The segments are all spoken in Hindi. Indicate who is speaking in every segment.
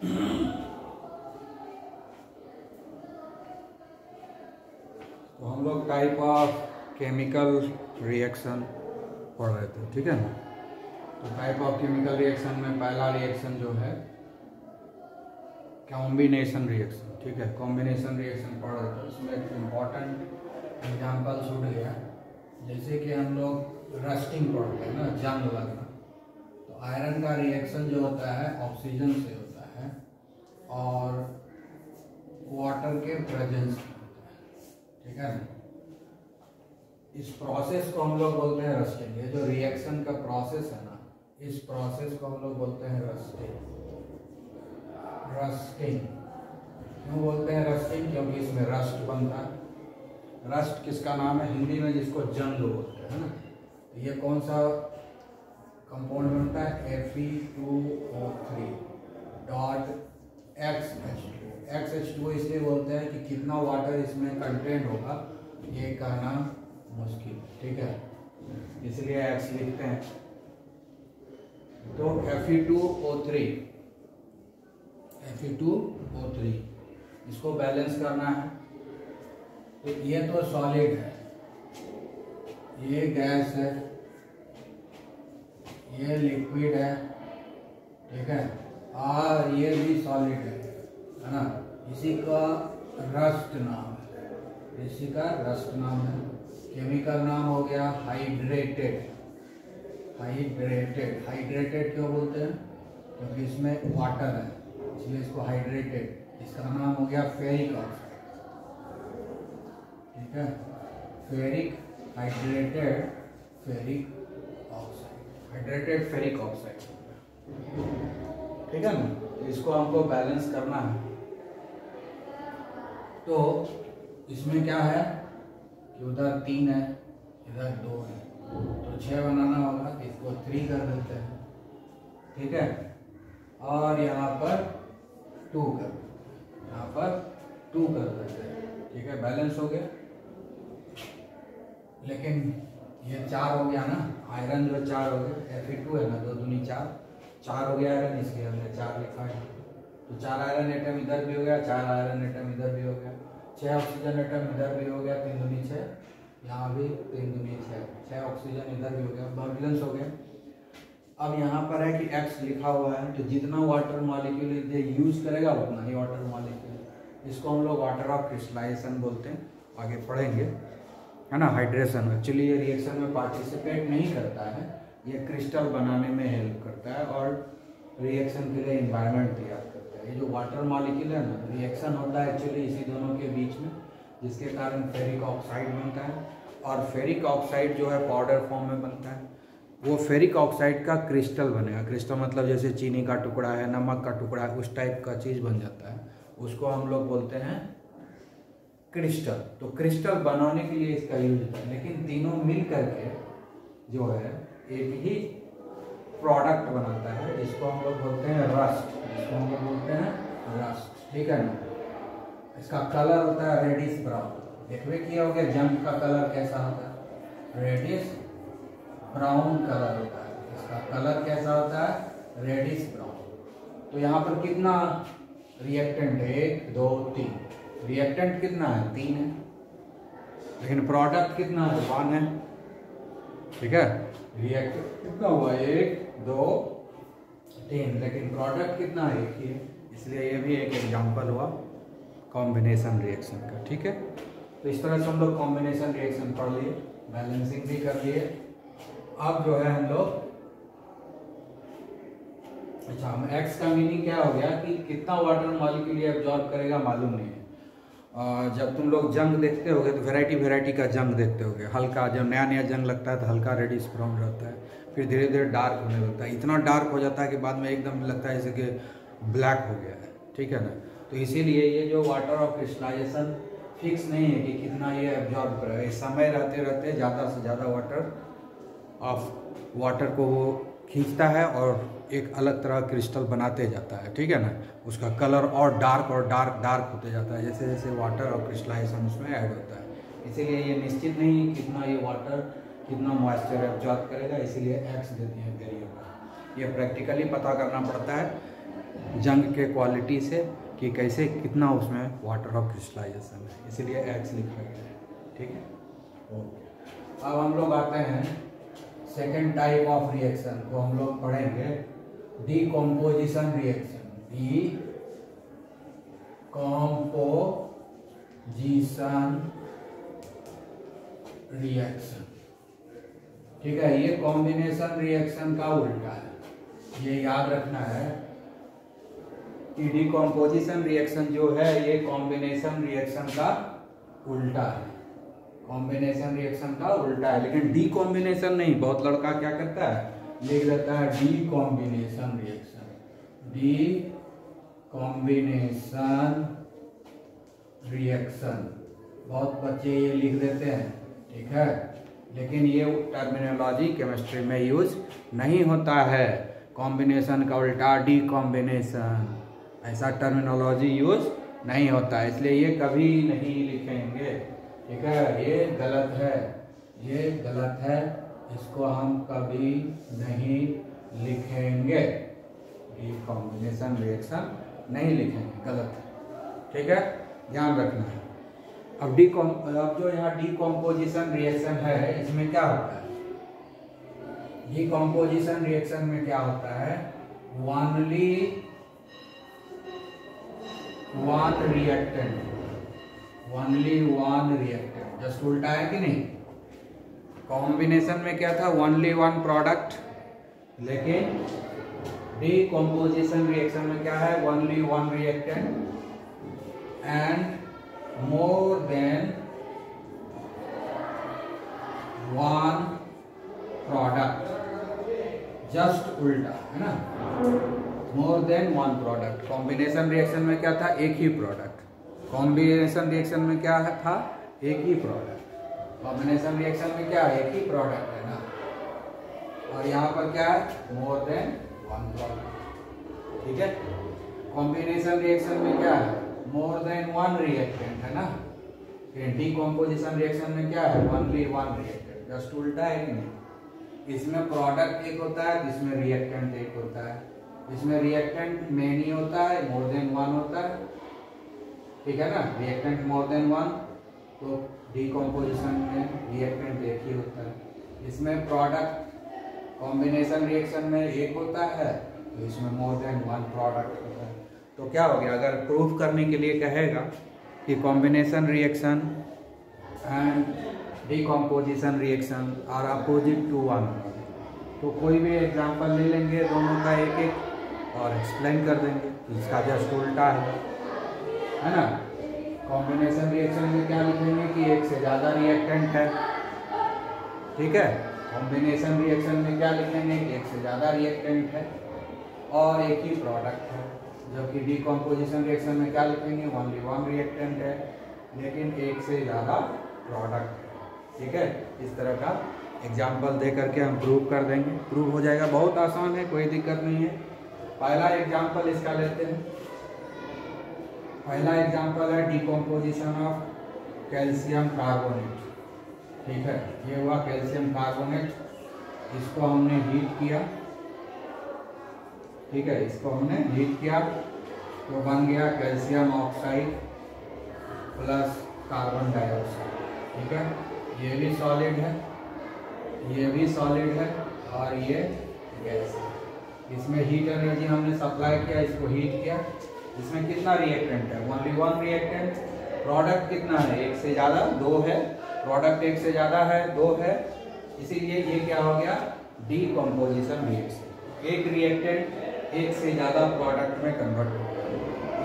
Speaker 1: तो हम लोग टाइप ऑफ केमिकल रिएक्शन पढ़ रहे थे, ठीक है ना। तो टाइप ऑफ केमिकल रिएक्शन में पहला रिएक्शन जो है कॉम्बिनेशन रिएक्शन, ठीक है। कॉम्बिनेशन रिएक्शन पढ़ रहे थे, उसमें एक इम्पॉर्टेंट एग्जाम्पल छूट गया। जैसे कि हम लोग रस्टिंग पढ़ते हैं ना, जंग लगना। तो आयरन का रिएक्शन जो होता है ऑक्सीजन से होता है और वाटर के प्रेजेंस में होता है, ठीक है ना। इस प्रोसेस को हम लोग बोलते हैं रस्टिंग। ये जो रिएक्शन का प्रोसेस है ना, इस प्रोसेस को हम लोग बोलते हैं रस्टिंग। रस्टिंग क्यों बोलते हैं रस्टिंग? क्योंकि इसमें रस्ट बनता है। रस्ट किसका नाम है हिंदी में? जिसको जंग बोलते हैं ना। तो ये कौन सा कंपाउंड बनता है? Fe2O3 dot XH2। XH2 इसलिए बोलते हैं कि कितना वाटर इसमें कंटेंट होगा ये कहना मुश्किल, ठीक है, इसलिए X लिखते हैं। तो Fe2O3 इसको बैलेंस करना है। तो ये तो सॉलिड है, ये गैस है, ये लिक्विड है, ठीक है, और ये भी सॉलिड है ना। इसी का रस्ट नाम है, इसी का रस्ट नाम है। केमिकल नाम हो गया हाइड्रेटेड। हाइड्रेटेड, हाइड्रेटेड क्यों बोलते हैं? क्योंकि इसमें वाटर है, इसलिए इसको हाइड्रेटेड। इसका नाम हो गया फेरिक ऑक्साइड, ठीक है, ferric, hydrated ferric oxide, hydrated ferric oxide, ठीक है ना। तो इसको हमको बैलेंस करना है। तो इसमें क्या है कि उधर 3 है, इधर 2 है, तो 6 बनाना होगा, इसको 3 कर देते हैं, ठीक है, और यहाँ पर 2 कर, यहाँ पर 2 कर देते हैं, ठीक है, बैलेंस हो गया। लेकिन ये 4 हो गया ना, आयरन जो 4 हो गया, Fe2 है ना, 2 दूनी 4 हो गया आयरन, इसलिए हमने 4 लिखा है। तो 4 आयरन एटम इधर भी हो गया, 4 आयरन एटम इधर भी हो गया, 6 ऑक्सीजन एटम इधर भी हो गया, 3 दूनी 6, यहाँ भी 3 दूनी 6 ऑक्सीजन इधर भी हो गया, बैलेंस हो गया। अब यहाँ पर है कि X लिखा हुआ है, तो जितना वाटर मॉलिक्यूल ये यूज करेगा उतना ही वाटर मॉलिक्यूल। इसको हम लोग वाटर ऑफ क्रिस्टलाइजेशन बोलते हैं, आगे पढ़ेंगे, है ना। हाइड्रेशन एक्चुअली ये रिएक्शन में पार्टिसिपेट नहीं करता है, ये क्रिस्टल बनाने में हेल्प करता है और रिएक्शन के लिए एनवायरनमेंट तैयार करता है। ये जो वाटर मॉलिक्यूल है ना, रिएक्शन होता है एक्चुअली इसी दोनों के बीच में, जिसके कारण फेरिक ऑक्साइड बनता है। और फेरिक ऑक्साइड जो है पाउडर फॉर्म में बनता है। वो फेरिक ऑक्साइड का क्रिस्टल बनेगा। क्रिस्टल मतलब जैसे चीनी का टुकड़ा है, नमक का टुकड़ा है, उस टाइप का चीज़ बन जाता है, उसको हम लोग बोलते हैं क्रिस्टल। तो क्रिस्टल बनाने के लिए इसका यूज होता है। लेकिन तीनों मिल करके जो है एक ही प्रोडक्ट बनाता है, जिसको हम लोग बोलते हैं रस्ट, जिसको हम लोग बोलते हैं रस्ट, ठीक है ना। इसका कलर होता है रेडिश ब्राउन। देखिए किया हो गया जंग का कलर कैसा होता है? रेडिश ब्राउन कलर होता है। इसका कलर कैसा होता है? Reddish brown. तो यहाँ पर कितना रिएक्टेंट है? 1 2 3। रिएक्टेंट कितना है? 3 है। लेकिन प्रोडक्ट कितना है? 1 है, ठीक है। रिएक्टेंट कितना हुआ? 1 2 3, लेकिन प्रोडक्ट कितना है? 1 ही है। इसलिए ये भी एक एग्जांपल हुआ कॉम्बिनेशन रिएक्शन का, ठीक है। तो इस तरह से हम लोग कॉम्बिनेशन रिएक्शन पढ़ लिए, बैलेंसिंग भी कर लिए। अब जो है हम लोग, अच्छा, हम X का मीनिंग क्या हो गया कि कितना वाटर मॉलिक्यूल ये एब्जॉर्ब करेगा मालूम नहीं है। जब तुम लोग जंग देखते होगे तो वैरायटी का जंग देखते होगे। हल्का जब नया जंग लगता है तो हल्का रेडिश ब्राउन रहता है, फिर धीरे धीरे डार्क होने लगता है, इतना डार्क हो जाता है कि बाद में एकदम लगता है जैसे कि ब्लैक हो गया है, ठीक है ना। तो इसीलिए ये जो वाटर ऑफ क्रिस्टलाइजेशन फिक्स नहीं है कि कितना ये एब्जॉर्ब करेगा। इस समय रहते रहते ज़्यादा से ज़्यादा वाटर को वो खींचता है और एक अलग तरह क्रिस्टल बनाते जाता है, ठीक है ना। उसका कलर और डार्क होते जाता है जैसे जैसे वाटर और क्रिस्टलाइजेशन उसमें ऐड होता है। इसीलिए ये निश्चित नहीं है कितना ये वाटर कितना मॉइस्चर एब्जॉर्ब करेगा, इसीलिए X देते हैं वेरिएबल। ये प्रैक्टिकली पता करना पड़ता है जंग के क्वालिटी से कि कैसे कितना उसमें वाटर ऑफ क्रिस्टलाइजेशन है, इसीलिए एक्स लिखा गया है। ठीक है, ओके। अब हम लोग आते हैं सेकेंड टाइप ऑफ रिएक्शन को हम लोग पढ़ेंगे डीकम्पोजिशन रिएक्शन। डीकम्पोजिशन रिएक्शन, ठीक है। ये कॉम्बिनेशन रिएक्शन का उल्टा है, ये याद रखना है कि डीकम्पोजिशन रिएक्शन जो है ये कॉम्बिनेशन रिएक्शन का उल्टा है, कॉम्बिनेशन रिएक्शन का उल्टा है। लेकिन डीकॉम्बिनेशन नहीं, बहुत लड़का क्या करता है लिख देता है डीकॉम्बिनेशन रिएक्शन, डीकॉम्बिनेशन रिएक्शन, बहुत बच्चे ये लिख देते हैं, ठीक है। लेकिन ये टर्मिनोलॉजी केमिस्ट्री में यूज नहीं होता है, कॉम्बिनेशन का उल्टा डीकॉम्बिनेशन, ऐसा टर्मिनोलॉजी यूज नहीं होता है, इसलिए ये कभी नहीं लिखेंगे, ठीक है। ये गलत है, ये गलत है, इसको हम कभी नहीं लिखेंगे, डीकॉम्बिनेशन रिएक्शन नहीं लिखेंगे, गलत है, ठीक है, ध्यान रखना है। अब जो यहाँ डीकम्पोजिशन रिएक्शन है इसमें क्या होता है, डीकम्पोजिशन रिएक्शन में क्या होता है, ओनली वन रिएक्टेंट, जस्ट उल्टा है कि नहीं। कॉम्बिनेशन में क्या था, ओनली वन प्रोडक्ट, लेकिन डीकम्पोजिशन रिएक्शन में क्या है, only one reactant and more than one product, just उल्टा है ना, more than one product। Combination reaction में क्या था, एक ही प्रोडक्ट, कॉम्बिनेशन रिएक्शन में क्या था, एक ही प्रोडक्ट, कॉम्बिनेशन रिएक्शन में क्या है, एक ही प्रोडक्ट है ना, और यहाँ पर क्या है, मोर देन वन प्रोडक्ट, ठीक है। कॉम्बिनेशन रिएक्शन में क्या है, मोर देन वन रिएक्टेंट है ना, डीकम्पोजिशन रिएक्शन में क्या है, ओनली वन रिएक्टेंट, जस्ट उल्टा है कि नहीं। इसमें प्रोडक्ट एक होता है, इसमें रिएक्टेंट एक होता है, इसमें रिएक्टेंट मेनी होता है, मोर देन वन होता है, ठीक है ना, रिएक्टेंट मोर देन वन, तो डीकम्पोजिशन में रिएक्टेंट एक ही होता है। इसमें प्रोडक्ट कॉम्बिनेशन रिएक्शन में एक होता है, तो इसमें मोर देन वन प्रोडक्ट होता है। तो क्या हो गया, अगर प्रूफ करने के लिए कहेगा कि combination reaction and decomposition reaction are opposite to one, तो कोई भी एग्जांपल ले लेंगे दोनों का एक एक और एक्सप्लेन कर देंगे, इसका जस्ट उल्टा है ना। कॉम्बिनेशन रिएक्शन में क्या लिखेंगे कि एक से ज़्यादा रिएक्टेंट है, ठीक है। कॉम्बिनेशन रिएक्शन में क्या लिखेंगे कि एक से ज़्यादा रिएक्टेंट है और एक ही प्रोडक्ट है, जबकि डीकम्पोजिशन रिएक्शन में क्या लिखेंगे, ओनली वन रिएक्टेंट है लेकिन एक से ज़्यादा प्रोडक्ट है, ठीक है। इस तरह का एग्जाम्पल दे करके हम प्रूव कर देंगे, प्रूव हो जाएगा, बहुत आसान है, कोई दिक्कत नहीं है। पहला एग्जाम्पल इसका लेते हैं, पहला एग्जाम्पल है डीकम्पोजिशन ऑफ कैल्शियम कार्बोनेट, ठीक है। ये हुआ कैल्शियम कार्बोनेट, इसको हमने हीट किया, ठीक है, इसको हमने हीट किया तो बन गया calcium oxide plus carbon dioxide, ठीक है। ये भी सॉलिड है, ये भी सॉलिड है और ये गैस है। इसमें हीट एनर्जी हमने सप्लाई किया, इसको हीट किया, इसमें कितना रिएक्टेंट है, ओनली वन रिएक्टेंट। प्रोडक्ट कितना है, एक से ज़्यादा, दो है, प्रोडक्ट एक से ज़्यादा है, दो है, इसीलिए ये क्या हो गया, डीकम्पोजिशन रिएक्शन। एक रिएक्टेंट एक से ज़्यादा प्रोडक्ट में कन्वर्ट हो गया,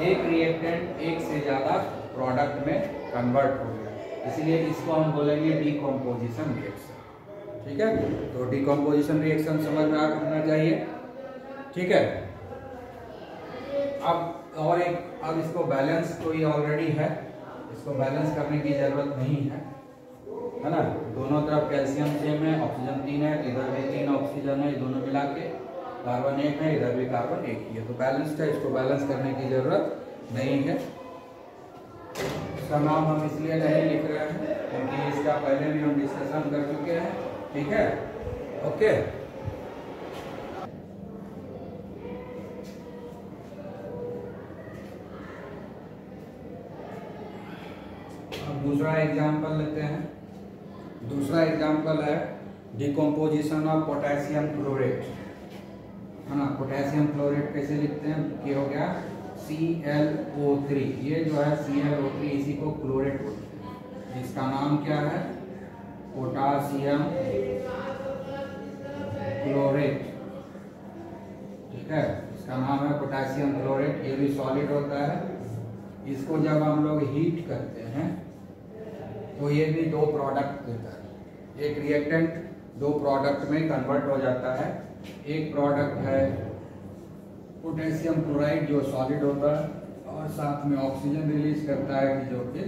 Speaker 1: एक रिएक्टेंट एक से ज़्यादा प्रोडक्ट में कन्वर्ट हो गया, इसलिए इसको हम बोलेंगे डीकम्पोजिशन रिएक्शन, ठीक है। तो डीकम्पोजिशन रिएक्शन समझ में आना चाहिए, ठीक है। अब इसको बैलेंस तो ये ऑलरेडी है, इसको बैलेंस करने की जरूरत नहीं है ना। दोनों तरफ कैल्शियम सेम है, ऑक्सीजन 3 है, इधर भी 3 ऑक्सीजन है, दोनों मिला के कार्बन 1 है, इधर भी कार्बन 1 ही है, तो बैलेंस्ड है, इसको बैलेंस करने की जरूरत नहीं है। इसका नाम हम इसलिए नहीं लिख रहे हैं क्योंकि इसका पहले भी हम डिस्कशन कर चुके हैं, ठीक है, ओके। दूसरा एग्जाम्पल लेते हैं। दूसरा एग्जाम्पल है डिकम्पोजिशन ऑफ पोटेशियम क्लोरेट, है ना। पोटेशियम क्लोरेट कैसे लिखते हैं, ये हो गया ClO3। ये जो है ClO3 इसी को क्लोरेट बोलते हैं। इसका नाम क्या है, पोटासियम क्लोरेट, ठीक है। इसका नाम है पोटेशियम क्लोरेट। ये भी सॉलिड होता है। इसको जब हम लोग हीट करते हैं तो ये भी दो प्रोडक्ट देता है। एक रिएक्टेंट दो प्रोडक्ट में कन्वर्ट हो जाता है। एक प्रोडक्ट है पोटेशियम क्लोराइड जो सॉलिड होता है और साथ में ऑक्सीजन रिलीज करता है कि जो कि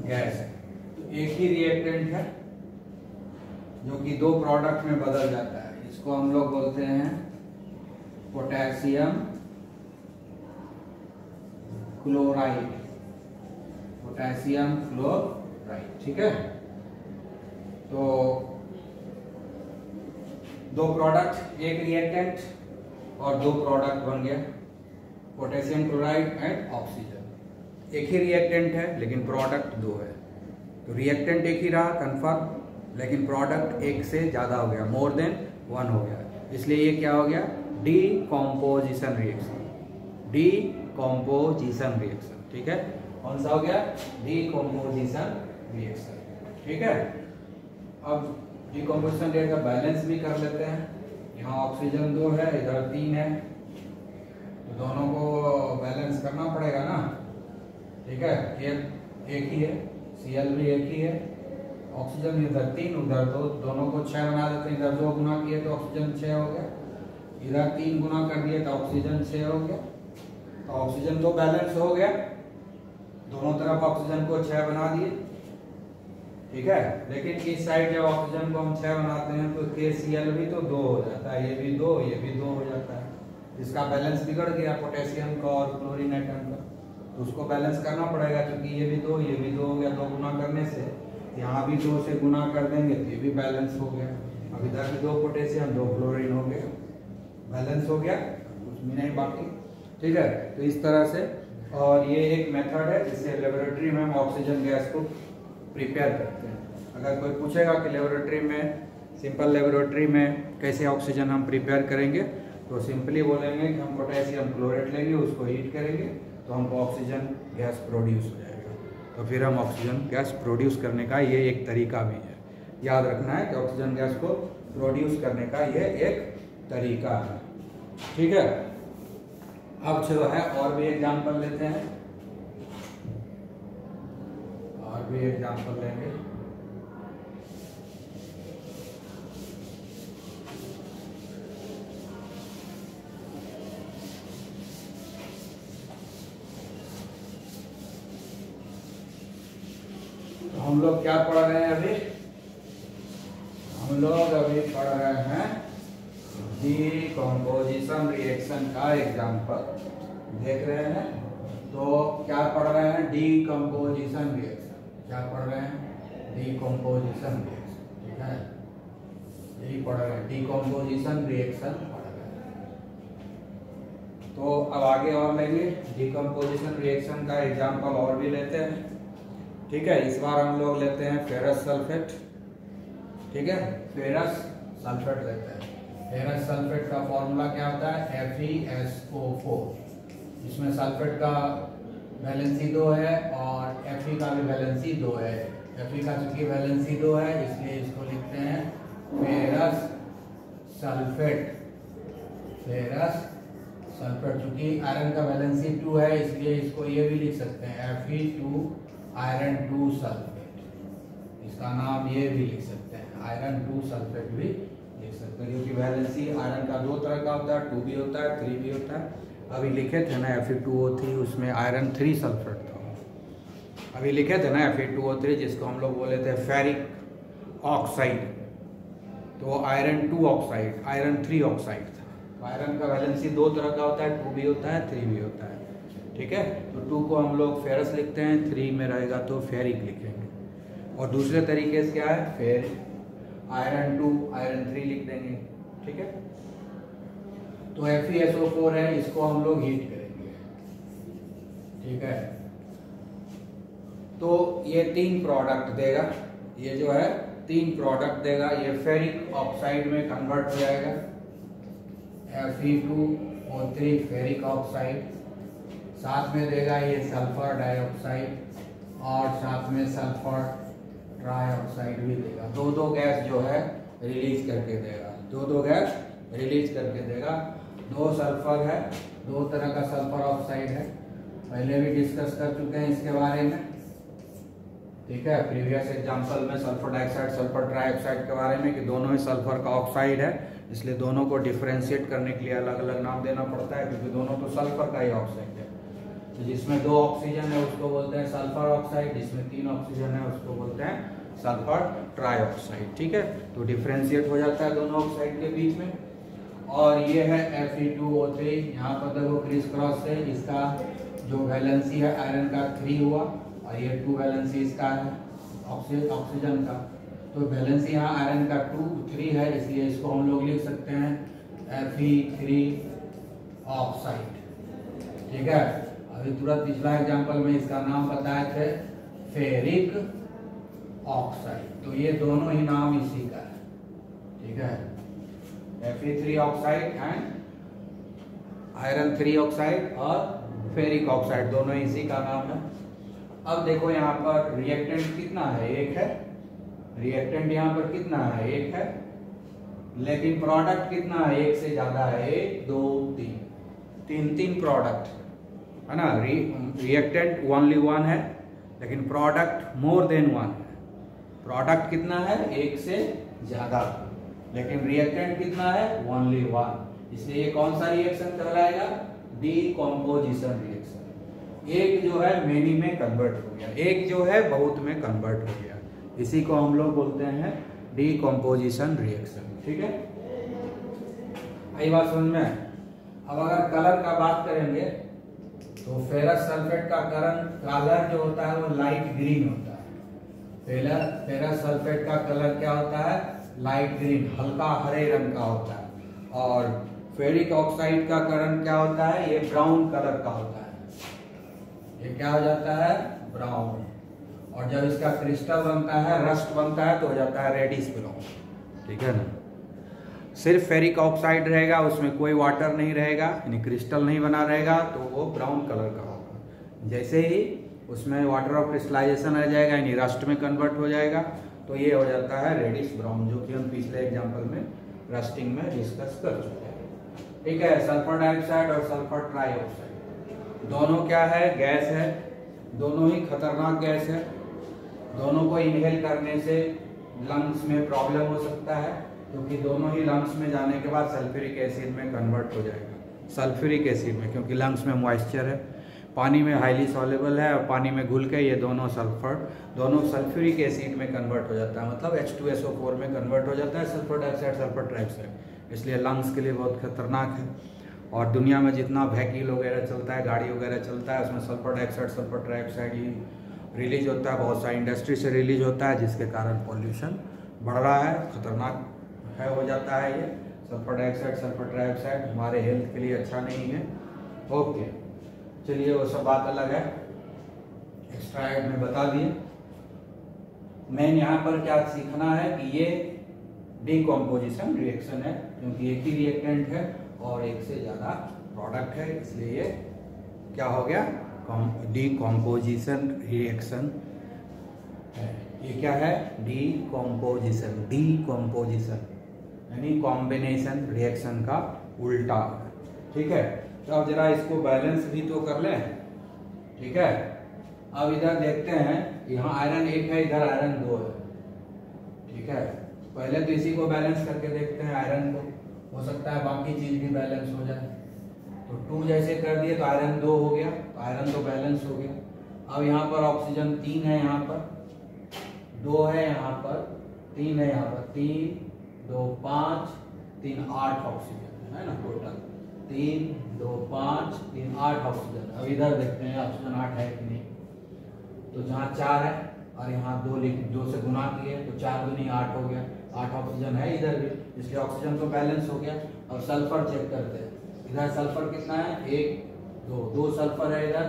Speaker 1: गैस है। तो एक ही रिएक्टेंट है जो कि दो प्रोडक्ट में बदल जाता है। इसको हम लोग बोलते हैं पोटेशियम क्लोराइड, पोटेशियम क्लोराइड, ठीक है। तो दो प्रोडक्ट, एक रिएक्टेंट और दो प्रोडक्ट बन गया पोटेशियम क्लोराइड एंड ऑक्सीजन। एक ही रिएक्टेंट है लेकिन प्रोडक्ट दो है। तो रिएक्टेंट एक ही रहा कंफर्म, लेकिन प्रोडक्ट एक से ज्यादा हो गया, मोर देन वन हो गया। इसलिए ये क्या हो गया, डीकम्पोजिशन रिएक्शन। डीकम्पोजिशन रिएक्शन, ठीक है। कौन सा हो गया, डीकम्पोजिशन रिएक्शन, ठीक है। अब डीकम्पोजिशन रिएक्शन का बैलेंस भी कर लेते हैं। यहाँ ऑक्सीजन 2 है, इधर 3 है, तो दोनों को बैलेंस करना पड़ेगा ना, ठीक है। एक ही है, Cl भी एक ही है, ऑक्सीजन इधर 3 उधर 2, दोनों को 6 बना देते हैं। इधर 2 गुना किए तो ऑक्सीजन 6 हो गया, इधर 3 गुना कर दिए तो ऑक्सीजन 6 हो गया। तो ऑक्सीजन तो बैलेंस हो गया, दोनों तरफ ऑक्सीजन को 6 बना दिए, ठीक है। लेकिन इस साइड जब ऑक्सीजन को हम 6 बनाते हैं तो KCl भी तो 2 हो जाता है, ये भी 2, ये भी 2 हो जाता है। इसका बैलेंस बिगड़ गया पोटेशियम का और क्लोरीन एटम का, तो उसको बैलेंस करना पड़ेगा क्योंकि ये भी 2, ये भी 2 हो गया। 2 गुना करने से यहाँ भी 2 से गुना कर देंगे तो ये भी बैलेंस हो गया। अब इधर भी 2 पोटेशियम 2 क्लोरीन हो गया, बैलेंस हो गया, कुछ भी नहीं बाकी, ठीक है। तो इस तरह से, और ये एक मेथड है जिससे लेबोरेटरी में हम ऑक्सीजन गैस को प्रिपेयर करते हैं। अगर कोई पूछेगा कि लेबोरेटरी में, सिंपल लेबोरेटरी में कैसे ऑक्सीजन हम प्रिपेयर करेंगे, तो सिंपली बोलेंगे कि हम पोटेशियम क्लोरेट लेंगे, उसको हीट करेंगे तो हमको ऑक्सीजन गैस प्रोड्यूस हो जाएगा। तो फिर हम ऑक्सीजन गैस प्रोड्यूस करने का ये एक तरीका भी है। याद रखना है कि ऑक्सीजन गैस को प्रोड्यूस करने का ये एक तरीका है, ठीक है। अब जो है और भी एग्जाम्पल लेते हैं, और भी एग्जाम्पल लेंगे। तो हम लोग क्या पढ़ रहे हैं अभी, हम लोग अभी पढ़ रहे हैं डीकम्पोजिशन रिएक्शन का एग्जाम्पल देख रहे हैं। तो क्या पढ़ रहे हैं, डीकम्पोजिशन रिएक्शन। क्या पढ़ रहे हैं, डीकम्पोजिशन रिएक्शन, ठीक है। यही पढ़ रहे हैं, डीकम्पोजिशन रिएक्शन पढ़ रहे हैं। तो अब आगे और लेंगे, डीकम्पोजिशन रिएक्शन का एग्जाम्पल और भी लेते हैं, ठीक है। इस बार हम लोग लेते हैं फेरस सल्फेट, ठीक है। फेरस सल्फेट लेते हैं। फेरस सल्फेट का फॉर्मूला क्या होता है, FeSO4। इसमें सल्फेट का वैलेंसी 2 है और Fe का भी वैलेंसी 2 है। Fe का चूंकि वैलेंसी 2 है इसलिए इसको लिखते हैं फेरस सल्फेट। फेरस सल्फेट, चूंकि आयरन का वैलेंसी 2 है इसलिए इसको ये भी लिख सकते हैं Fe2 आयरन 2 सल्फेट। इसका नाम ये भी लिख सकते हैं, आयरन 2 सल्फेट भी लिख सकते हैं, क्योंकि वैलेंसी आयरन का 2 तरह का होता है, 2 भी होता है, 3 भी होता है। अभी लिखे थे ना Fe2O3, उसमें आयरन 3 सल्फेट था। अभी लिखे थे ना Fe2O3 जिसको हम लोग बोले थे फेरिक ऑक्साइड, तो आयरन 2 ऑक्साइड, आयरन 3 ऑक्साइड था। तो आयरन का वैलेंसी 2 तरह का होता है, 2 भी होता है, 3 भी होता है, ठीक है। तो 2 को हम लोग फेरस लिखते हैं, 3 में रहेगा तो फेरिक लिखेंगे। और दूसरे तरीके से क्या है, फेर आयरन 2 आयरन 3 लिख देंगे, ठीक है। तो FeSO4 है, इसको हम लोग हीट करेंगे, ठीक है। तो ये 3 प्रोडक्ट देगा, ये जो है 3 प्रोडक्ट देगा। ये फेरिक ऑक्साइड में कन्वर्ट हो जाएगा, Fe2O3 फेरिक ऑक्साइड, साथ में देगा ये सल्फर डाइऑक्साइड और साथ में सल्फर ट्राइऑक्साइड भी देगा। दो गैस जो है रिलीज करके देगा, दो गैस रिलीज करके देगा। 2 सल्फर है, 2 तरह का सल्फर ऑक्साइड है, पहले भी डिस्कस कर चुके हैं इसके बारे में, ठीक है, प्रीवियस एग्जांपल में सल्फर डाइऑक्साइड सल्फर ट्राइऑक्साइड के बारे में कि दोनों ही सल्फर का ऑक्साइड है, इसलिए दोनों को डिफरेंशिएट करने के लिए अलग अलग नाम देना पड़ता है क्योंकि दोनों तो सल्फर का ही ऑक्साइड है। तो जिसमें 2 ऑक्सीजन है उसको बोलते हैं सल्फर ऑक्साइड, जिसमें 3 ऑक्सीजन है उसको बोलते हैं सल्फर ट्राइऑक्साइड, ठीक है। तो डिफरेंशिएट हो जाता है दोनों ऑक्साइड के बीच में। और ये है Fe2O3, यहाँ पर देखो क्रिस क्रॉस से इसका जो वैलेंसी है आयरन का 3 हुआ और ये 2 वैलेंसी इसका है ऑक्सीजन का। तो वैलेंसी यहाँ आयरन का 3 है, इसलिए इसको हम लोग लिख सकते हैं Fe3 ऑक्साइड, ठीक है। अभी तुरंत पिछला एग्जांपल में इसका नाम बताए थे फेरिक ऑक्साइड, तो ये दोनों ही नाम इसी का है, ठीक है। Fe3 oxide and iron 3 oxide और फेरिक ऑक्साइड दोनों इसी का नाम है। अब देखो यहाँ पर रिएक्टेंट कितना है, 1 है, रिएक्टेंट यहाँ पर कितना है, 1 है, लेकिन प्रोडक्ट कितना है, 1 से ज्यादा है, 1 2 3 3 प्रोडक्ट है ना। रिएक्टेंट ओनली 1 है लेकिन प्रोडक्ट मोर देन 1 है। प्रोडक्ट कितना है, 1 से ज्यादा, लेकिन रिएक्टेंट कितना है, ओनली 1, इसलिए ये कौन सा रिएक्शन कहलाएगा, डीकम्पोजिशन रिएक्शन। एक जो है मेनी में कन्वर्ट हो गया, एक जो है बहुत में कन्वर्ट हो गया, इसी को हम लोग बोलते हैं डीकम्पोजिशन रिएक्शन, ठीक है। आई बात समझ में। अब अगर कलर का बात करेंगे तो फेरस सल्फेट का कलर जो होता है वो लाइट ग्रीन होता है। फेरस सल्फेट का कलर क्या होता है, लाइट ग्रीन, हल्का हरे रंग का होता है। और फेरिक ऑक्साइड का कलर क्या होता है, ये ब्राउन कलर का होता है, ये क्या हो जाता है, ब्राउन। और जब इसका क्रिस्टल बनता है, रस्ट बनता है, तो हो जाता है रेडिश ब्राउन, ठीक है ना। सिर्फ फेरिक ऑक्साइड रहेगा, उसमें कोई वाटर नहीं रहेगा, यानी क्रिस्टल नहीं बना रहेगा, तो वो ब्राउन कलर का होगा। जैसे ही उसमें वाटर ऑफ क्रिस्टलाइजेशन आ जाएगा, यानी रस्ट में कन्वर्ट हो जाएगा, तो ये हो जाता है रेडिश ब्राउन, जो कि हम पिछले एग्जांपल में रस्टिंग में डिस्कस कर चुके हैं, ठीक है। सल्फर डाइऑक्साइड और सल्फर ट्राइऑक्साइड दोनों क्या है, गैस है, दोनों ही खतरनाक गैस है। दोनों को इनहेल करने से लंग्स में प्रॉब्लम हो सकता है, क्योंकि दोनों ही लंग्स में जाने के बाद सल्फ्यूरिक एसिड में कन्वर्ट हो जाएगा, सल्फ्यूरिक एसिड में, क्योंकि लंग्स में मॉइस्चर है, पानी में हाईली सॉल्युबल है और पानी में घुल के ये दोनों सल्फ्यूरिक एसिड में कन्वर्ट हो जाता है, मतलब H2SO4 में कन्वर्ट हो जाता है सल्फर डाइऑक्साइड सल्फर ट्राइऑक्साइड, इसलिए लंग्स के लिए बहुत खतरनाक है। और दुनिया में जितना व्हीकल वगैरह चलता है, गाड़ी वगैरह चलता है, उसमें सल्फर डाइऑक्साइड सल्फर ट्राइऑक्साइड ही रिलीज होता है, बहुत सारी इंडस्ट्री से रिलीज होता है, जिसके कारण पॉल्यूशन बढ़ रहा है, खतरनाक है हो जाता है। ये सल्फर डाइऑक्साइड सल्फर ट्राइऑक्साइड हमारे हेल्थ के लिए अच्छा नहीं है। ओके, चलिए वो सब बात अलग है, एक्स्ट्रा ऐड में बता दिए। मेन यहाँ पर क्या सीखना है कि ये डीकम्पोजिशन रिएक्शन है, क्योंकि एक ही रिएक्टेंट है और एक से ज्यादा प्रोडक्ट है, इसलिए ये क्या हो गया, डीकम्पोजिशन रिएक्शन है। ये क्या है, डीकम्पोजिशन, डीकम्पोजिशन यानी कॉम्बिनेशन रिएक्शन का उल्टा, ठीक है। तो अब जरा इसको बैलेंस भी तो कर लें, ठीक है। अब इधर देखते हैं, यहाँ आयरन 1 है, इधर आयरन 2 है, ठीक है। पहले तो इसी को बैलेंस करके देखते हैं, आयरन को, हो सकता है बाकी चीज भी बैलेंस हो जाए। तो 2 जैसे कर दिए तो आयरन 2 हो गया, तो आयरन तो बैलेंस हो गया। अब यहाँ पर ऑक्सीजन 3 है, यहाँ पर 2 है, यहाँ पर 3 है, यहाँ पर 3 2 5 3 8 ऑक्सीजन है ना, टोटल 3 2 5 3 8 ऑक्सीजन। अब इधर देखते हैं ऑक्सीजन 8 है कि नहीं, तो जहाँ 4 है और यहाँ 2 से गुना किए तो 4 दूनी 8 हो गया, 8 ऑक्सीजन है इधर भी, इसलिए ऑक्सीजन तो बैलेंस हो गया। अब सल्फर चेक करते हैं, इधर सल्फर कितना है, 1 2 2 सल्फर है इधर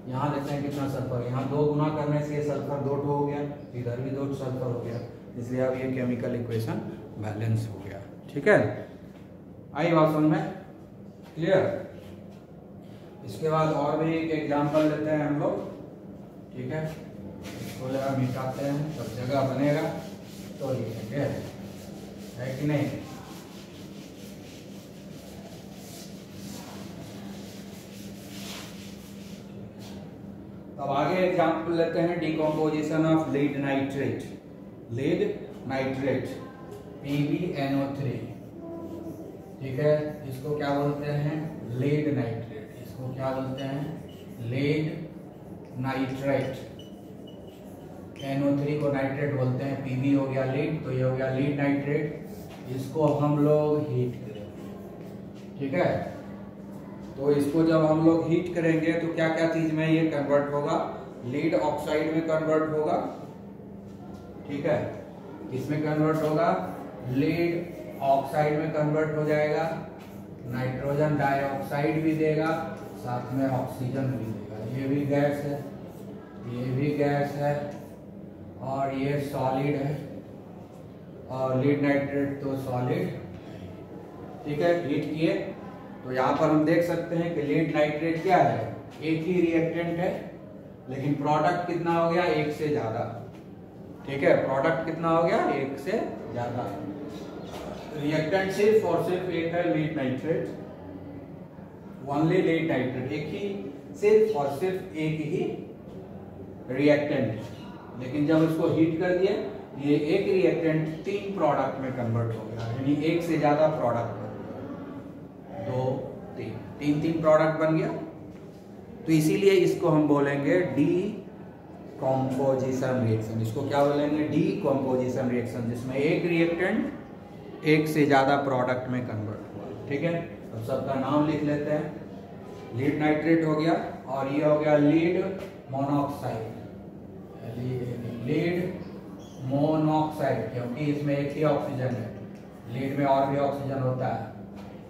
Speaker 1: यहाँ देखते हैं कितना सल्फर, यहाँ 2 गुना करने से ये सल्फर 2 हो गया, इधर भी 2 सल्फर हो गया, इसलिए अब ये केमिकल इक्वेशन बैलेंस हो गया। ठीक है, आई बात समझ में? क्लियर? इसके बाद और भी एक एग्जाम्पल लेते हैं हम लोग। ठीक है, इसको जरा मिटाते हैं, सब जगह बनेगा तो लिखेंगे, है कि नहीं? अब आगे एग्जाम्पल लेते हैं decomposition of lead nitrate. Lead nitrate PbNO3। ठीक है, इसको क्या बोलते हैं? Lead nitrate. इसको क्या बोलते हैं? Lead nitrate. NO3 को नाइट्रेट बोलते हैं, Pb हो गया लीड, तो ये हो गया लीड नाइट्रेट। इसको हम लोग हीट करेंगे। ठीक है, तो इसको जब हम लोग हीट करेंगे तो क्या क्या चीज में ये कन्वर्ट होगा? लीड ऑक्साइड में कन्वर्ट होगा। ठीक है, इसमें कन्वर्ट होगा, लीड ऑक्साइड में कन्वर्ट हो जाएगा, नाइट्रोजन डाइऑक्साइड भी देगा, साथ में ऑक्सीजन भी देगा। ये भी गैस है, ये भी गैस है, और ये सॉलिड है, और लीड नाइट्रेट तो सॉलिड। ठीक है, हीट किए तो यहाँ पर हम देख सकते हैं कि लीड नाइट्रेट क्या है? एक ही रिएक्टेंट है, लेकिन प्रोडक्ट कितना हो गया? एक से ज्यादा। ठीक है, प्रोडक्ट कितना हो गया? एक से ज्यादा। रिएक्टेंट सिर्फ और सिर्फ एक है, lead nitrate, only lead nitrate. एक ही, सिर्फ और सिर्फ एक ही रिएक्टेंट, लेकिन जब इसको हीट कर दिए, ये एक रिएक्टेंट 3 प्रोडक्ट में कन्वर्ट हो गया, यानी एक से ज्यादा प्रोडक्ट बन गया। 2, 3, 3 प्रोडक्ट बन गया। तो इसीलिए इसको हम बोलेंगे डीकम्पोजिशन रिएक्शन। इसको क्या बोलेंगे? डीकम्पोजिशन रिएक्शन, जिसमें एक रिएक्टेंट एक से ज्यादा प्रोडक्ट में कन्वर्ट हुआ। ठीक है, अब सबका नाम लिख लेते हैं। लीड नाइट्रेट हो गया, और ये हो गया लीड मोनोऑक्साइड। लीड मोनोऑक्साइड, क्योंकि इसमें एक ही ऑक्सीजन है, लीड में और भी ऑक्सीजन होता है।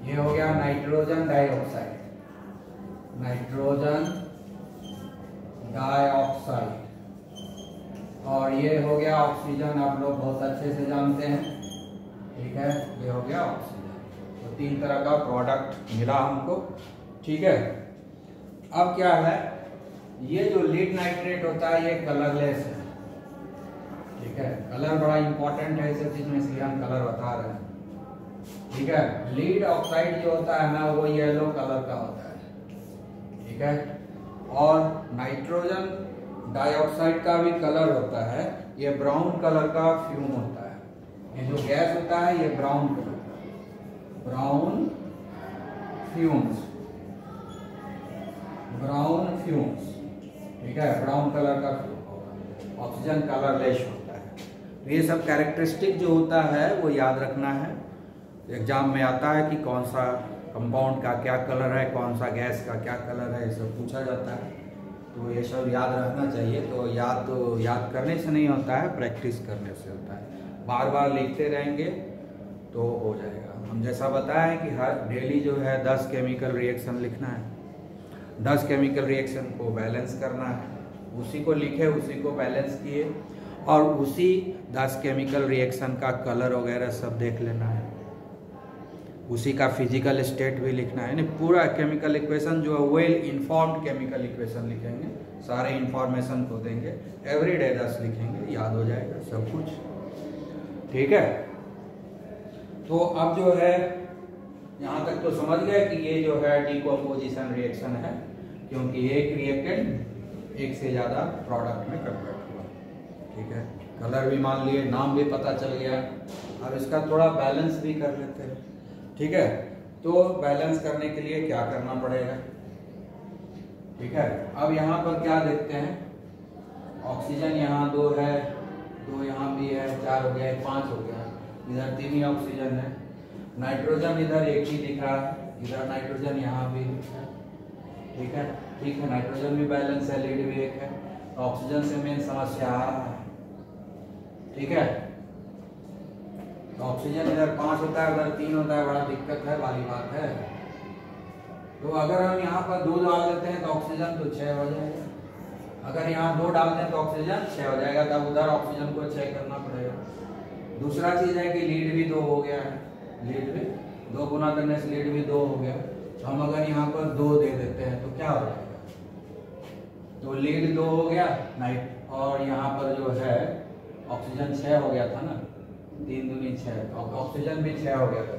Speaker 1: ये हो गया नाइट्रोजन डाइऑक्साइड, नाइट्रोजन डाइऑक्साइड, और ये हो गया ऑक्सीजन, आप लोग बहुत अच्छे से जानते हैं। ठीक है, ये हो गया ऑक्सीजन। तो 3 तरह का प्रोडक्ट मिला हमको। ठीक है, अब क्या है, ये जो लीड नाइट्रेट होता है ये कलरलेस है। ठीक है, कलर बड़ा इंपॉर्टेंट है इस चीज में, इसलिए हम कलर बता रहे हैं। ठीक है, लीड ऑक्साइड जो होता है ना, वो येलो कलर का होता है। ठीक है, और नाइट्रोजन डाइऑक्साइड का भी कलर होता है, ये ब्राउन कलर का फ्यूम होता है। ये जो गैस होता है ये ब्राउन कलर का, ब्राउन फ्यूम्स, ब्राउन फ्यूम्स। ठीक है, ब्राउन कलर का फ्यूम होगा, ऑक्सीजन कलरलेस होता है। तो ये सब कैरेक्टरिस्टिक जो होता है वो याद रखना है। एग्जाम में आता है कि कौन सा कंपाउंड का क्या कलर है, कौन सा गैस का क्या कलर है, ये सब पूछा जाता है। तो ये सब याद रखना चाहिए। तो याद करने से नहीं होता है, प्रैक्टिस करने से होता है। बार बार लिखते रहेंगे तो हो जाएगा। हम जैसा बताएं कि हर डेली जो है 10 केमिकल रिएक्शन लिखना है, 10 केमिकल रिएक्शन को बैलेंस करना है, उसी को लिखे, उसी को बैलेंस किए, और उसी 10 केमिकल रिएक्शन का कलर वगैरह सब देख लेना है, उसी का फिजिकल स्टेट भी लिखना है। यानी पूरा केमिकल इक्वेशन जो है वेल इन्फॉर्म्ड केमिकल इक्वेशन लिखेंगे, सारे इंफॉर्मेशन को देंगे, एवरीडे 10 लिखेंगे, याद हो जाएगा सब कुछ। ठीक है, तो अब जो है यहाँ तक तो समझ गए कि ये जो है डिकम्पोजिशन रिएक्शन है, क्योंकि एक रिएक्टेंट एक से ज़्यादा प्रोडक्ट में कन्वर्ट हुआ। ठीक है, कलर भी मान लिए, नाम भी पता चल गया। अब इसका थोड़ा बैलेंस भी कर लेते हैं। ठीक है, तो बैलेंस करने के लिए क्या करना पड़ेगा? ठीक है, अब यहाँ पर क्या देखते हैं, ऑक्सीजन यहाँ 2 है, 2 यहाँ भी है, 4 हो गया, 5 हो गया, इधर 3 ही ऑक्सीजन है। नाइट्रोजन इधर एक ही दिख रहा है, इधर नाइट्रोजन यहाँ भी है। ठीक है, नाइट्रोजन भी बैलेंस है, लीड भी एक है। ऑक्सीजन से मेन समस्या आ रहा है। ठीक है, तो ऑक्सीजन इधर 5 होता है, उधर 3 होता है, बड़ा दिक्कत है वाली बात है। तो अगर हम यहाँ पर 2 डाल देते हैं तो ऑक्सीजन तो 6 हो जाएगा, अगर यहाँ 2 डालते हैं तो ऑक्सीजन 6 हो जाएगा, तब उधर ऑक्सीजन को 6 करना पड़ेगा। दूसरा चीज है कि लीड भी 2 हो गया है, लीड भी 2 गुना करने से लीड भी 2 हो गया। तो हम अगर यहाँ पर 2 दे देते हैं तो क्या हो जाएगा, तो लीड 2 हो गया नाइट, और यहाँ पर जो है ऑक्सीजन 6 हो गया था ना, 3 दूनी 6, ऑक्सीजन भी 6 हो गया था,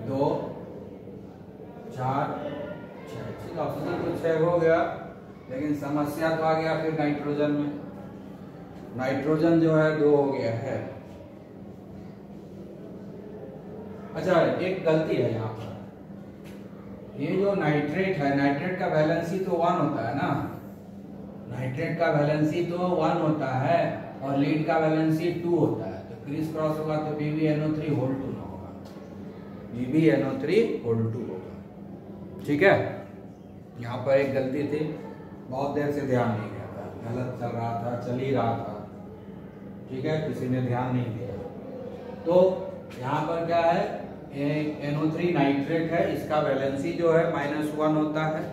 Speaker 1: 2 4 6, ऑक्सीजन तो 6 हो गया, लेकिन समस्या तो आ गया फिर नाइट्रोजन में। नाइट्रोजन जो है 2 हो गया है। अच्छा, एक गलती है यहाँ पर, ये जो नाइट्रेट है, नाइट्रेट का वैलेंसी तो 1 होता है ना, नाइट्रेट का वैलेंसी तो 1 होता है और लीड का वैलेंसी 2 होता है, तो क्रिस क्रॉस होगा तो PbNO3 होल 2 ना होगा, PbNO3 होल 2 होगा। ठीक है, यहाँ पर एक गलती थी, बहुत देर से ध्यान नहीं दिया था, गलत चल रहा था, चल ही रहा था। ठीक है, किसी ने ध्यान नहीं दिया। तो यहाँ पर क्या है, NO3 नाइट्रेट है, इसका वैलेंसी जो है -1 होता है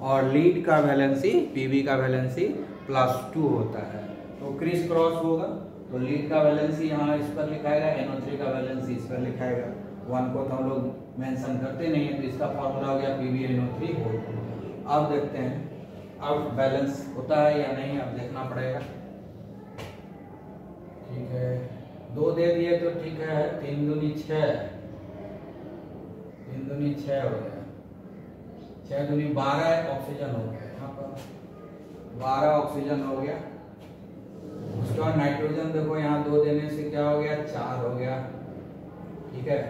Speaker 1: और लीड का वैलेंसी, Pb का वैलेंसी +2 होता है, तो क्रिस क्रॉस होगा। तो लीड का वैलेंसी यहाँ इस पर लिखाएगा, NO3 का वैलेंसी इस पर लिखाएगा। 1 को तो हम लोग मेंशन करते नहीं है, तो इसका फॉर्मूला हो गया PbNO3 होल 2। अब देखते हैं अब बैलेंस होता है या नहीं, अब देखना पड़ेगा। ठीक है, 2 दे दिए तो ठीक है, 3 दूनी 6, 3 दूनी 6 हो गया, 6 दूनी 12 ऑक्सीजन हो गया, यहाँ पर 12 ऑक्सीजन हो गया। उसके बाद नाइट्रोजन देखो, यहाँ 2 देने से क्या हो गया, 4 हो गया। ठीक है,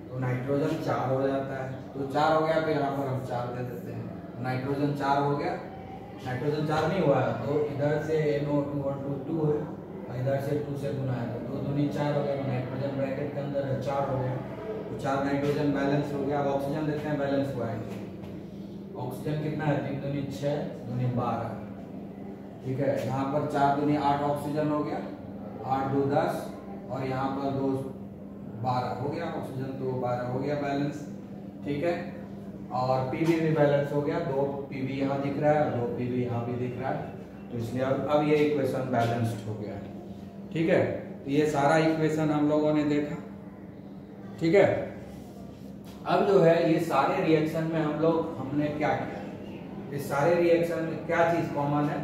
Speaker 1: तो नाइट्रोजन 4 हो जाता है, तो 4 हो गया, तो यहाँ पर हम 4 दे देते हैं, नाइट्रोजन 4 हो गया। नाइट्रोजन 4 नहीं हुआ है तो इधर से NO2 और 2 है, इधर से 2 से गुना है, तो 2 दूनी 4 हो गया, नाइट्रोजन ब्रैकेट के अंदर है, 4 हो गया, तो 4 नाइट्रोजन बैलेंस हो गया। अब ऑक्सीजन देखते हैं बैलेंस हुआ है, ऑक्सीजन कितना है, 3 दूनी 6, दूनी 12। ठीक है, यहाँ पर 4 दूनी 8 ऑक्सीजन हो गया, 8 2 10, और यहाँ पर 2 12 हो गया ऑक्सीजन, तो 12 हो गया बैलेंस। ठीक है, और Pb भी बैलेंस हो गया, 2 Pb यहाँ दिख रहा है और 2 Pb यहाँ भी दिख रहा है, तो इसलिए अब ये इक्वेशन बैलेंस्ड हो गया है। ठीक है, तो ये सारा इक्वेशन हम लोगों ने देखा। ठीक है, अब जो है ये सारे रिएक्शन में हमने क्या किया, इस सारे रिएक्शन में क्या चीज कॉमन है,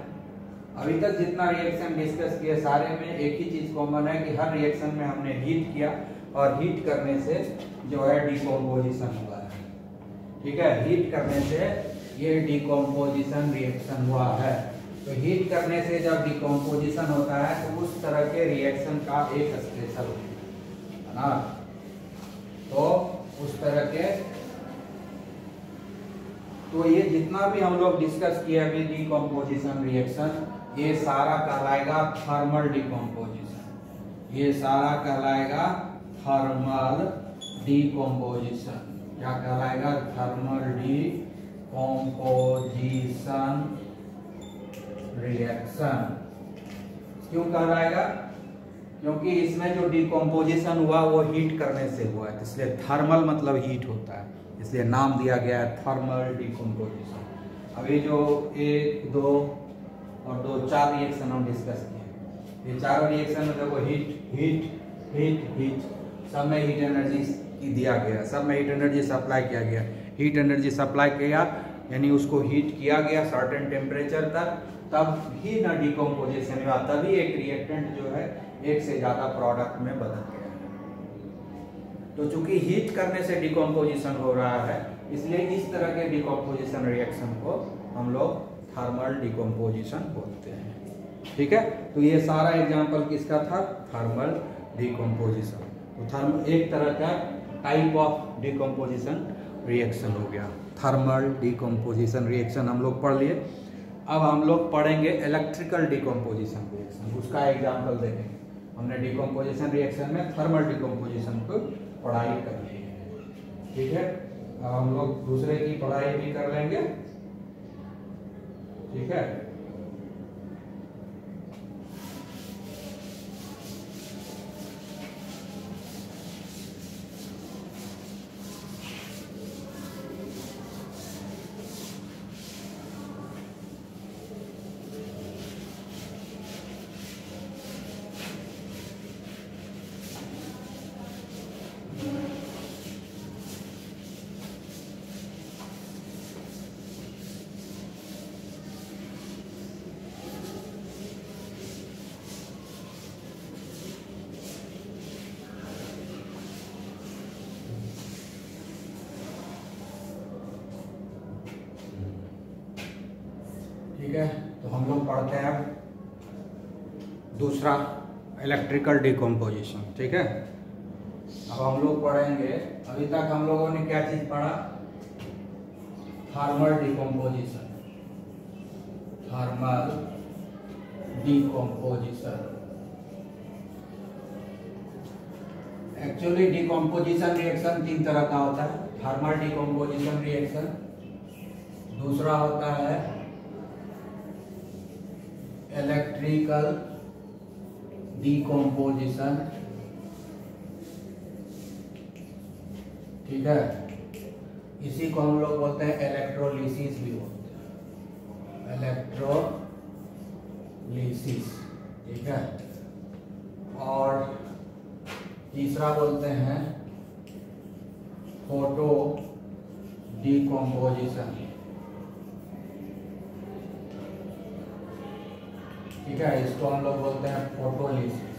Speaker 1: अभी तक जितना रिएक्शन डिस्कस किए सारे में एक ही चीज कॉमन है कि हर रिएक्शन में हमने हीट किया और हीट करने से जो है डिकम्पोजिशन हुआ है। ठीक है, हीट करने से ये डिकम्पोजिशन रिएक्शन हुआ है। तो हीट करने से जब डिकम्पोजिशन होता है तो उस तरह के रिएक्शन का एक स्पेशल है ना, तो उस तरह के, तो ये जितना भी हम लोग डिस्कस किए अभी डिकम्पोजिशन रिएक्शन, ये सारा कहलाएगा थर्मल डिकम्पोजिशन, ये सारा कहलाएगा थर्मल डिकम्पोजिशन। क्या कहलाएगा, थर्मल डिकम्पोजिशन रिएक्शन। क्यों कहलाएगा, क्योंकि इसमें जो डिकम्पोजिशन हुआ वो हीट करने से हुआ है, इसलिए थर्मल मतलब हीट होता है, इसलिए नाम दिया गया है थर्मल डिकम्पोजिशन। अभी जो 1 2 और 2 4 रिएक्शन हम डिस्कस किए, ये चारों रिएक्शन में देखो हीट हीट हीट हीट, सब में हीट एनर्जी दिया गया, सब में हीट एनर्जी सप्लाई किया गया। हीट एनर्जी सप्लाई किया यानी उसको हीट किया गया सर्टेन टेम्परेचर तक, तब ही ना डिकम्पोजिशन हुआ, तभी एक रिएक्टेंट जो है एक से ज्यादा प्रोडक्ट में बदल गया है। तो चूंकि हीट करने से डिकम्पोजिशन हो रहा है, इसलिए इस तरह के डिकम्पोजिशन रिएक्शन को हम लोग थर्मल डिकम्पोजिशन बोलते हैं। ठीक है, तो ये सारा एग्जांपल किसका था, थर्मल डिकम्पोजिशन। तो थर्मल एक तरह का टाइप ऑफ डिकम्पोजिशन रिएक्शन हो गया, थर्मल डिकम्पोजिशन रिएक्शन हम लोग पढ़ लिए। अब हम लोग पढ़ेंगे इलेक्ट्रिकल डिकम्पोजिशन रिएक्शन, उसका एग्जांपल देखेंगे। हमने डिकम्पोजिशन रिएक्शन में थर्मल डिकम्पोजिशन को पढ़ाई कर ली है। ठीक है, अब हम लोग दूसरे की पढ़ाई भी कर लेंगे। ठीक है, ठीक है, तो हम लोग पढ़ते हैं अब दूसरा इलेक्ट्रिकल डिकम्पोजिशन। ठीक है, अब हम लोग पढ़ेंगे, अभी तक हम लोगों ने क्या चीज पढ़ा, thermal decomposition. Thermal decomposition, actually decomposition reaction 3 तरह का होता है। थर्मल डिकम्पोजिशन रिएक्शन, दूसरा होता है इलेक्ट्रिकल डिकम्पोजिशन। ठीक है, इसी को हम लोग बोलते हैं इलेक्ट्रोलिसिस भी बोलते हैं, इलेक्ट्रोलिसिस। ठीक है, और तीसरा बोलते हैं फोटो डिकम्पोजिशन। ठीक है, इसको हम लोग बोलते हैं फोटोलिसिस।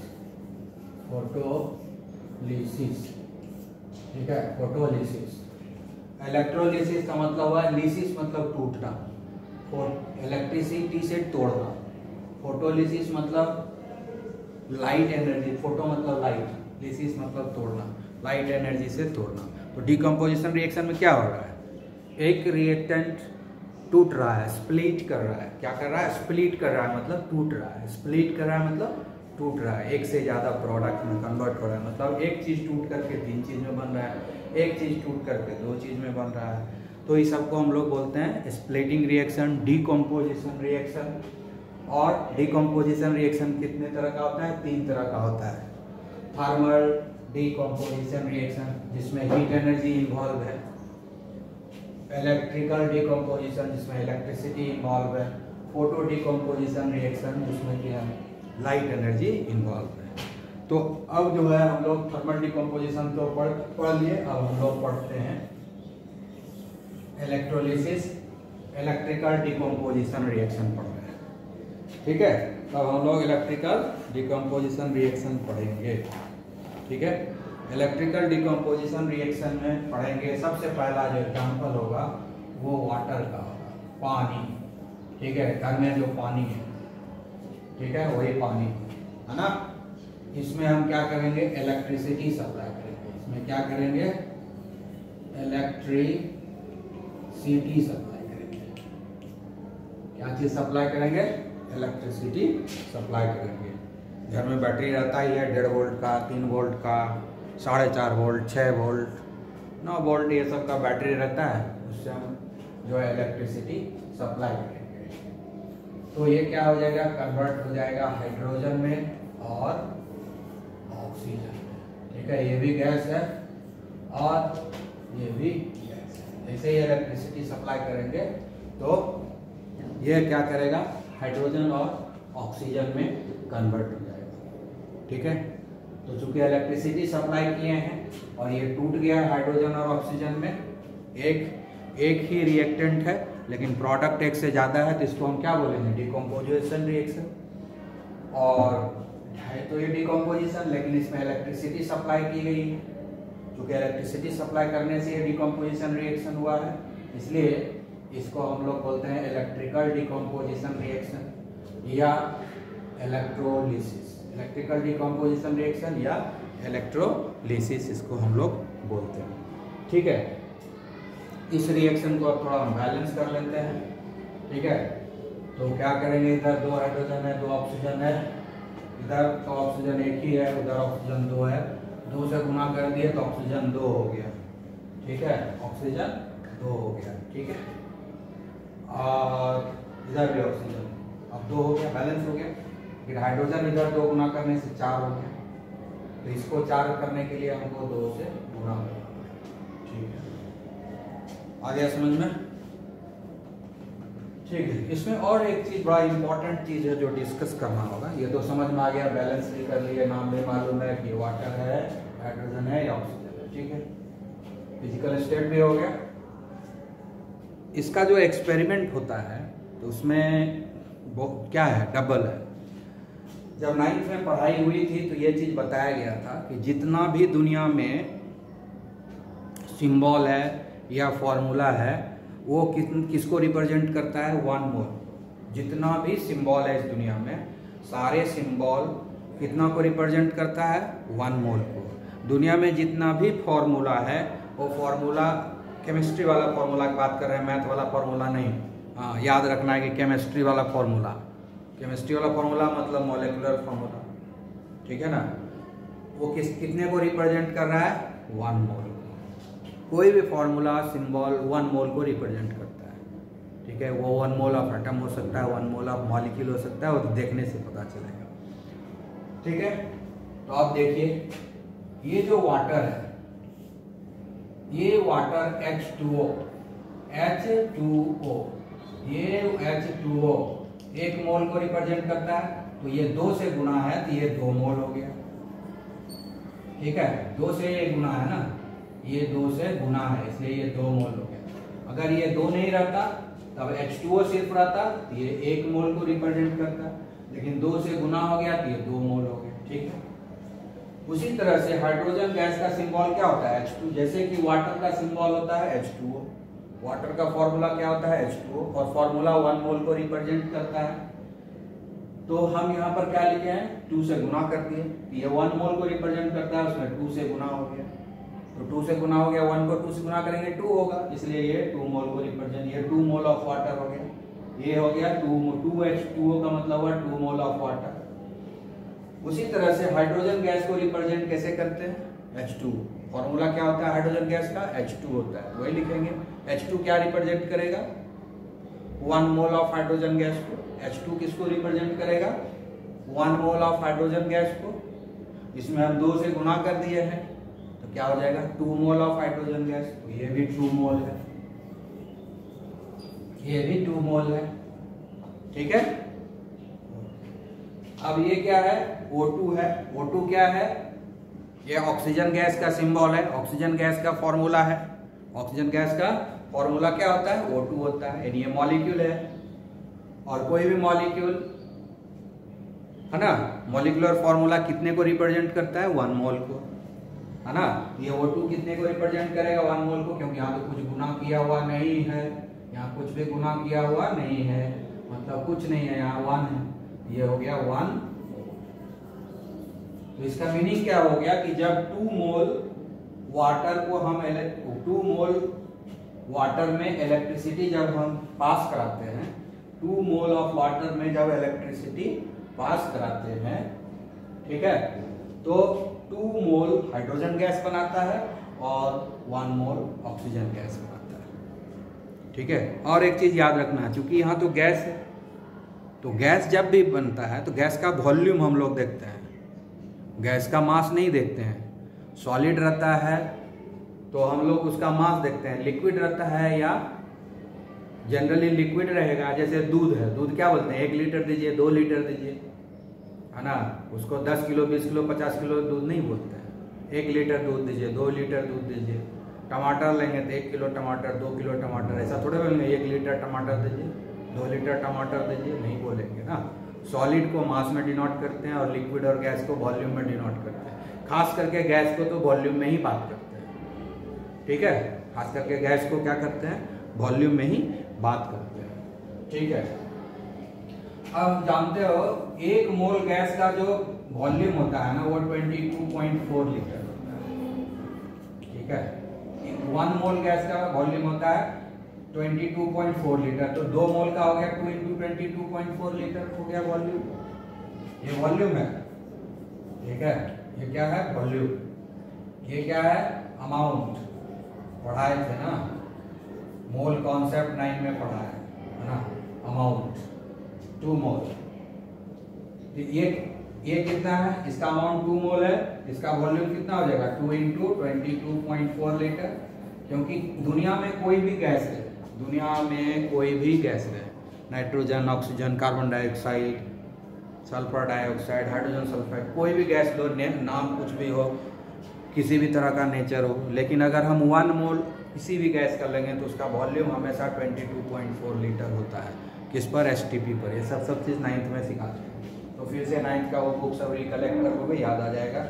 Speaker 1: फोटोलिसिस, ठीक है, फोटोलिसिस। इलेक्ट्रोलिसिस का मतलब हुआ, लिसिस मतलब टूटना, इलेक्ट्रिसिटी से तोड़ना। फोटोलिसिस मतलब लाइट एनर्जी, फोटो मतलब लाइट, लिसिस मतलब तोड़ना, लाइट एनर्जी से तोड़ना। तो डिकम्पोजिशन रिएक्शन में क्या हो रहा है, एक रिएक्टेंट टूट रहा है, स्प्लिट कर रहा है। क्या कर रहा है, स्प्लिट कर रहा है, मतलब टूट रहा है। स्प्लिट कर रहा है मतलब टूट रहा है, एक से ज्यादा प्रोडक्ट में कन्वर्ट हो रहा है। मतलब एक चीज टूट करके 3 चीज में बन रहा है, एक चीज टूट करके 2 चीज में बन रहा है। तो इस सबको हम लोग बोलते हैं स्प्लिटिंग रिएक्शन, डिकम्पोजिशन रिएक्शन। और डिकम्पोजिशन रिएक्शन कितने तरह का होता है, 3 तरह का होता है। थर्मल डिकम्पोजिशन रिएक्शन जिसमें हीट एनर्जी इन्वॉल्व है, इलेक्ट्रिकल डिकम्पोजिशन जिसमें इलेक्ट्रिसिटी इन्वॉल्व है, फोटो डिकम्पोजिशन रिएक्शन जिसमें कि हम लाइट एनर्जी इन्वॉल्व है। तो अब जो है हम लोग थर्मल डिकम्पोजिशन तो पढ़ लिए, अब हम लोग पढ़ते हैं इलेक्ट्रोलिसिस, इलेक्ट्रिकल डिकम्पोजिशन रिएक्शन पढ़ रहे हैं। ठीक है, अब हम लोग इलेक्ट्रिकल डिकम्पोजिशन रिएक्शन पढ़ेंगे। ठीक है, इलेक्ट्रिकल डिकम्पोजिशन रिएक्शन में पढ़ेंगे, सबसे पहला जो एग्जाम्पल होगा वो वाटर का होगा, पानी। ठीक है, घर में जो पानी है, ठीक है, वही पानी है ना। इसमें हम क्या करेंगे, इलेक्ट्रिसिटी सप्लाई करेंगे। इसमें क्या करेंगे, इलेक्ट्रिसिटी सप्लाई करेंगे। क्या चीज सप्लाई करेंगे, इलेक्ट्रिसिटी सप्लाई करेंगे। घर में बैटरी रहता ही है 1.5 वोल्ट का, 3 वोल्ट का, 4.5 वोल्ट, 6 वोल्ट, 9 वोल्ट, ये सब का बैटरी रहता है। उससे हम जो है इलेक्ट्रिसिटी सप्लाई करेंगे। तो ये क्या हो जाएगा, कन्वर्ट हो जाएगा हाइड्रोजन में और ऑक्सीजन में। ठीक है, ये भी गैस है और ये भी गैस है। जैसे ही इलेक्ट्रिसिटी सप्लाई करेंगे तो ये क्या करेगा, हाइड्रोजन और ऑक्सीजन में कन्वर्ट हो जाएगा। ठीक है, तो चूंकि इलेक्ट्रिसिटी सप्लाई किए हैं और ये टूट गया हाइड्रोजन और ऑक्सीजन में, एक ही रिएक्टेंट है लेकिन प्रोडक्ट एक से ज़्यादा है, तो इसको हम क्या बोलेंगे, डिकम्पोजिशन रिएक्शन। और है तो ये डिकम्पोजिशन, लेकिन इसमें इलेक्ट्रिसिटी सप्लाई की गई है। क्योंकि इलेक्ट्रिसिटी सप्लाई करने से ये डिकम्पोजिशन रिएक्शन हुआ है, इसलिए इसको हम लोग बोलते हैं इलेक्ट्रिकल डिकम्पोजिशन रिएक्शन या इलेक्ट्रोलिसिस। इलेक्ट्रिकल डिकम्पोजिशन रिएक्शन या इलेक्ट्रोलिसिस इसको हम लोग बोलते हैं। ठीक है, इस रिएक्शन को अब थोड़ा हम बैलेंस कर लेते हैं। ठीक है, तो क्या करेंगे, इधर 2 हाइड्रोजन है, 2 ऑक्सीजन है, इधर तो ऑक्सीजन एक ही है, उधर ऑक्सीजन 2 है, 2 से गुना कर दिए तो ऑक्सीजन 2 हो गया। ठीक है, ऑक्सीजन 2 हो गया। ठीक है, और इधर भी ऑक्सीजन अब 2 हो गया, बैलेंस हो गया। फिर हाइड्रोजन इधर 2 गुना करने से 4 हो गया, तो इसको 4 करने के लिए हमको 2 से गुना करना है। ठीक है, आ गया समझ में। ठीक है, इसमें और एक चीज बड़ा इंपॉर्टेंट चीज है जो डिस्कस करना होगा। ये तो समझ में आ गया, बैलेंस भी कर लिए, नाम भी मालूम है कि वाटर है, हाइड्रोजन है या ऑक्सीजन है। ठीक है, फिजिकल स्टेट भी हो गया। इसका जो एक्सपेरिमेंट होता है तो उसमें क्या है, डबल है। जब 9th में पढ़ाई हुई थी तो ये चीज बताया गया था कि जितना भी दुनिया में सिंबल है या फॉर्मूला है वो किसको रिप्रेजेंट करता है, 1 मोल। जितना भी सिंबल है इस दुनिया में, सारे सिंबल कितना को रिप्रेजेंट करता है? 1 मोल को। दुनिया में जितना भी फॉर्मूला है वो फॉर्मूला केमिस्ट्री वाला फॉर्मूला की बात कर रहे हैं, मैथ वाला फॉर्मूला नहीं। हाँ, याद रखना है कि केमिस्ट्री वाला फॉर्मूला, केमिस्ट्री वाला फॉर्मूला मतलब मॉलिक्यूलर फॉर्मूला, ठीक है ना। वो कितने को रिप्रेजेंट कर रहा है? 1 मोल। कोई भी फॉर्मूला सिंबल 1 मोल को रिप्रेजेंट करता है, ठीक है। वो 1 मोल ऑफ एटम हो सकता है, 1 मोल ऑफ मॉलिक्यूल हो सकता है, वो देखने से पता चलेगा, ठीक है। तो आप देखिए ये जो वाटर है, ये वाटर H2O, ये H2O 1 मोल को रिप्रेजेंट करता है, तो ये 2 से गुना है तो ये 2 मोल हो गया, ठीक है। 2 से ये गुना है ना, ये 2 से गुना है, इसलिए ये 2 मोल हो गया। अगर ये 2 नहीं रहता तब H2O सिर्फ रहता तो ये 1 मोल को रिप्रेजेंट करता, लेकिन 2 से गुना हो गया तो ये 2 मोल हो गया, ठीक है। उसी तरह से हाइड्रोजन गैस का सिंबल क्या होता है? H2। जैसे कि वाटर का सिंबल होता है H2O, वाटर का फॉर्मूला क्या होता है? H2O, और फॉर्मूला 1 मोल को रिप्रेजेंट करता है। तो हम यहाँ पर क्या लिखे हैं? 2 से गुना कर दिए, ये 1 मोल को रिप्रेजेंट करता है, उसमें 2 से गुना हो गया, तो 2 से गुना हो गया, 1 को 2 से गुना करेंगे 2 होगा, इसलिए ये 2 मोल को रिप्रेजेंट, ये 2 मोल ऑफ वाटर हो गया, ये हो गया 2H2O का मतलब है 2 मोल ऑफ वाटर। उसी तरह से हाइड्रोजन गैस को रिप्रेजेंट कैसे करते हैं? H2। फॉर्मूला क्या होता है हाइड्रोजन गैस का? H2 होता है, वही लिखेंगे। H2 क्या रिप्रेजेंट करेगा? 1 मोल ऑफ हाइड्रोजन गैस को। H2 किसको रिप्रेजेंट करेगा? 1 मोल ऑफ हाइड्रोजन गैस को। इसमें हम 2 से गुना कर दिए हैं तो क्या हो जाएगा? 2 मोल ऑफ हाइड्रोजन गैस। तो ये भी 2 मोल है, ये भी 2 मोल है, ठीक है। अब ये क्या है? O2 है। O2 क्या है? ये ऑक्सीजन गैस का सिंबल है, ऑक्सीजन गैस का फॉर्मूला है। ऑक्सीजन गैस का फॉर्मूला क्या होता है? O2 होता है, यानी ये मॉलिक्यूल है। और कोई भी मॉलिक्यूल है ना, मॉलिक्यूलर फॉर्मूला कितने को रिप्रेजेंट करता है? 1 मोल को, है ना। ये O2 कितने को रिप्रेजेंट करेगा? 1 मोल को, क्योंकि यहाँ तो कुछ गुना किया हुआ नहीं है, यहाँ कुछ भी गुना किया हुआ नहीं है, मतलब कुछ नहीं है, यहाँ 1 है, ये हो गया 1। तो इसका मीनिंग क्या हो गया कि जब 2 मोल वाटर को हम 2 मोल वाटर में इलेक्ट्रिसिटी जब हम पास कराते हैं, 2 मोल ऑफ वाटर में जब इलेक्ट्रिसिटी पास कराते हैं, ठीक है, तो 2 मोल हाइड्रोजन गैस बनाता है और 1 मोल ऑक्सीजन गैस बनाता है, ठीक है। और एक चीज याद रखना है, क्योंकि यहाँ तो गैस है, तो गैस जब भी बनता है तो गैस का वॉल्यूम हम लोग देखते हैं, गैस का मास नहीं देखते हैं। सॉलिड रहता है तो हम लोग उसका मास देखते हैं, लिक्विड रहता है या जनरली लिक्विड रहेगा, जैसे दूध है, दूध क्या बोलते हैं? 1 लीटर दीजिए, 2 लीटर दीजिए, है ना। उसको 10 किलो 20 किलो 50 किलो दूध नहीं बोलते हैं, 1 लीटर दूध दीजिए, 2 लीटर दूध दीजिए। टमाटर लेंगे तो 1 किलो टमाटर, 2 किलो टमाटर, ऐसा थोड़े बोलेंगे 1 लीटर टमाटर दीजिए, 2 लीटर टमाटर दीजिए, नहीं बोलेंगे ना। सॉलिड को मास में डिनोट करते हैं और लिक्विड और गैस को वॉल्यूम में डिनोट करते हैं। खास करके गैस को तो वॉल्यूम में ही बात करते हैं, ठीक है। खास करके गैस को क्या करते हैं? वॉल्यूम में ही बात करते हैं, ठीक है। अब जानते हो 1 मोल गैस का जो वॉल्यूम होता है ना, वो 22.4 लीटर होता है, ठीक है। 1 मोल गैस का वॉल्यूम होता है 22.4 लीटर, तो 2 मोल का हो गया 2 × 22.4 लीटर हो गया वॉल्यूम। ये वॉल्यूम है, ठीक है। ये क्या है? वॉल्यूम। ये क्या है? अमाउंट। पढ़ाए थे ना, मोल कॉन्सेप्ट 9 में पढ़ा है ना, अमाउंट 2 मोल। ये कितना है? इसका अमाउंट 2 मोल है, इसका वॉल्यूम कितना हो जाएगा? 2 × 22.4 लीटर। क्योंकि दुनिया में कोई भी गैस है, दुनिया में कोई भी गैस है, nitrogen, oxygen, carbon dioxide, sulphur dioxide, hydrogen sulphide, कोई भी गैस लो, नाम कुछ भी हो, किसी भी तरह का नेचर हो, लेकिन अगर हम 1 मोल किसी भी गैस का लेंगे तो उसका वॉल्यूम हमेशा 22.4 लीटर होता है। किस पर? STP पर। ये सब चीज़ 9th में सिखाते हैं, तो फिर से 9th का वो बुक सब रिकलेक्ट करोगे, याद आ जाएगा।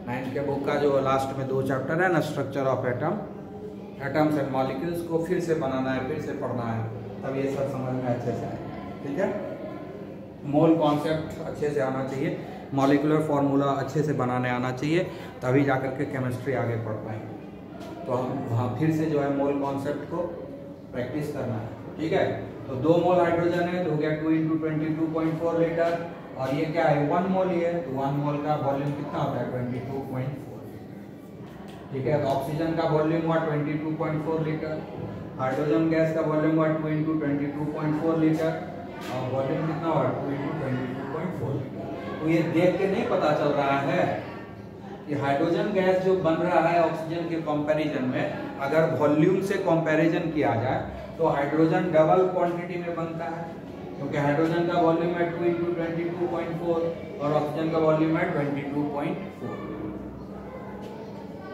Speaker 1: 9th के बुक का जो लास्ट में 2 चैप्टर है ना, structure of atom, atoms and molecules, को फिर से बनाना है, फिर से पढ़ना है, तब ये सब समझ में अच्छे से आएगा, ठीक है। मोल कॉन्सेप्ट अच्छे से आना चाहिए, मॉलिक्यूलर फार्मूला अच्छे से बनाने आना चाहिए, तभी जाकर के केमिस्ट्री आगे पढ़ पाएंगे। तो हम वहाँ फिर से जो है मोल कॉन्सेप्ट को प्रैक्टिस करना है, ठीक है। तो 2 मोल हाइड्रोजन है तो हो गया 2 × 22.4 लीटर, और ये क्या है 1 मोल ही है, तो 1 मोल का वॉल्यूम कितना होता है 22.4 लीटर, ठीक है। तो ऑक्सीजन का वॉल्यूम हुआ 22.4 लीटर, हाइड्रोजन गैस का वॉल्यूम हुआ 2 × 22.4 लीटर, और वॉल्यूम कितना हुआ 2 × 22.4 लीटर। तो ये देख के नहीं पता चल रहा है कि हाइड्रोजन गैस जो बन रहा है ऑक्सीजन के कंपैरिजन में, अगर वॉल्यूम से कंपैरिजन किया जाए तो हाइड्रोजन डबल क्वांटिटी में बनता है, क्योंकि हाइड्रोजन का वॉल्यूम है 2 × 22.4 और ऑक्सीजन का वॉल्यूम है 22.4।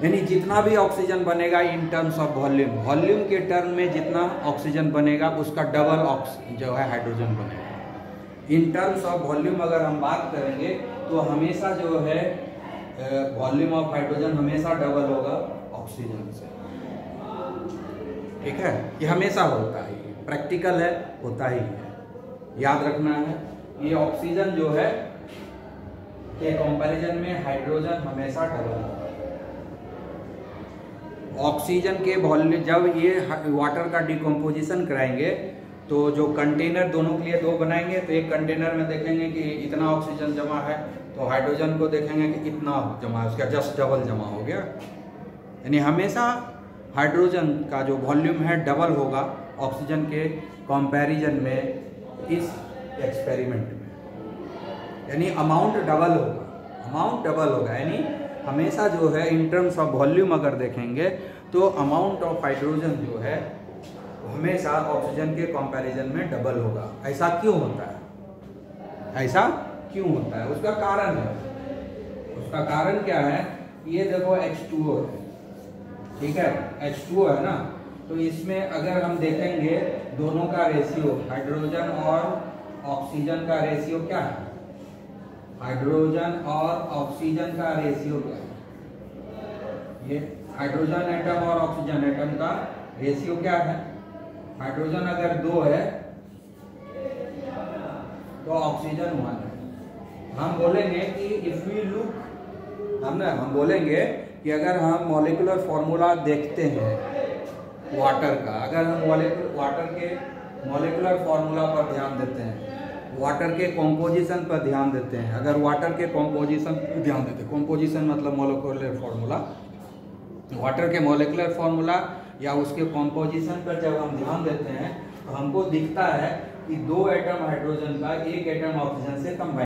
Speaker 1: यानी जितना भी ऑक्सीजन बनेगा in terms of volume, volume के टर्म में जितना ऑक्सीजन बनेगा उसका डबल जो है हाइड्रोजन बनेगा। इन टर्म्स ऑफ वॉल्यूम अगर हम बात करेंगे तो हमेशा जो है वॉल्यूम ऑफ हाइड्रोजन हमेशा डबल होगा ऑक्सीजन से, ठीक है। ये हमेशा होता है, प्रैक्टिकल है, होता ही है, याद रखना है। ये ऑक्सीजन जो है के कंपैरिजन में हाइड्रोजन हमेशा डबल होगा। ऑक्सीजन के वॉल्यूम जब ये वाटर का डिकम्पोजिशन कराएंगे तो जो कंटेनर दोनों के लिए 2 बनाएंगे, तो एक कंटेनर में देखेंगे कि इतना ऑक्सीजन जमा है, तो हाइड्रोजन को देखेंगे कि इतना जमा है, उसका जस्ट डबल जमा हो गया। यानी हमेशा हाइड्रोजन का जो वॉल्यूम है डबल होगा ऑक्सीजन के कंपैरिजन में इस एक्सपेरिमेंट में, यानी अमाउंट डबल होगा, यानी हमेशा जो है इन टर्म्स ऑफ वॉल्यूम अगर देखेंगे तो अमाउंट ऑफ हाइड्रोजन जो है हमेशा ऑक्सीजन के कंपैरिजन में डबल होगा। ऐसा क्यों होता है? उसका कारण क्या है? ये देखो H2O है, ठीक है, H2O है ना, तो इसमें अगर हम देखेंगे दोनों का रेशियो, हाइड्रोजन और ऑक्सीजन का रेशियो क्या है? हाइड्रोजन और ऑक्सीजन का रेशियो क्या है? ये हाइड्रोजन एटम और ऑक्सीजन एटम का रेशियो क्या है? हाइड्रोजन अगर 2 है तो ऑक्सीजन 1 है। हम बोलेंगे कि इफ वी लुक, हम बोलेंगे कि अगर हम मॉलिक्यूलर फार्मूला देखते हैं वाटर का, अगर हम वाटर के मॉलिक्यूलर फार्मूला पर ध्यान देते हैं, वाटर के कॉम्पोजिशन पर ध्यान देते हैं, अगर वाटर के कॉम्पोजिशन पर ध्यान देते हैं, कॉम्पोजिशन मतलब मॉलिक्यूलर फार्मूला, वाटर के मॉलिक्यूलर फार्मूला या उसके कॉम्पोजिशन पर जब हम ध्यान देते हैं तो हमको दिखता है कि 2 एटम हाइड्रोजन का 1 एटम ऑक्सीजन से कंबाइन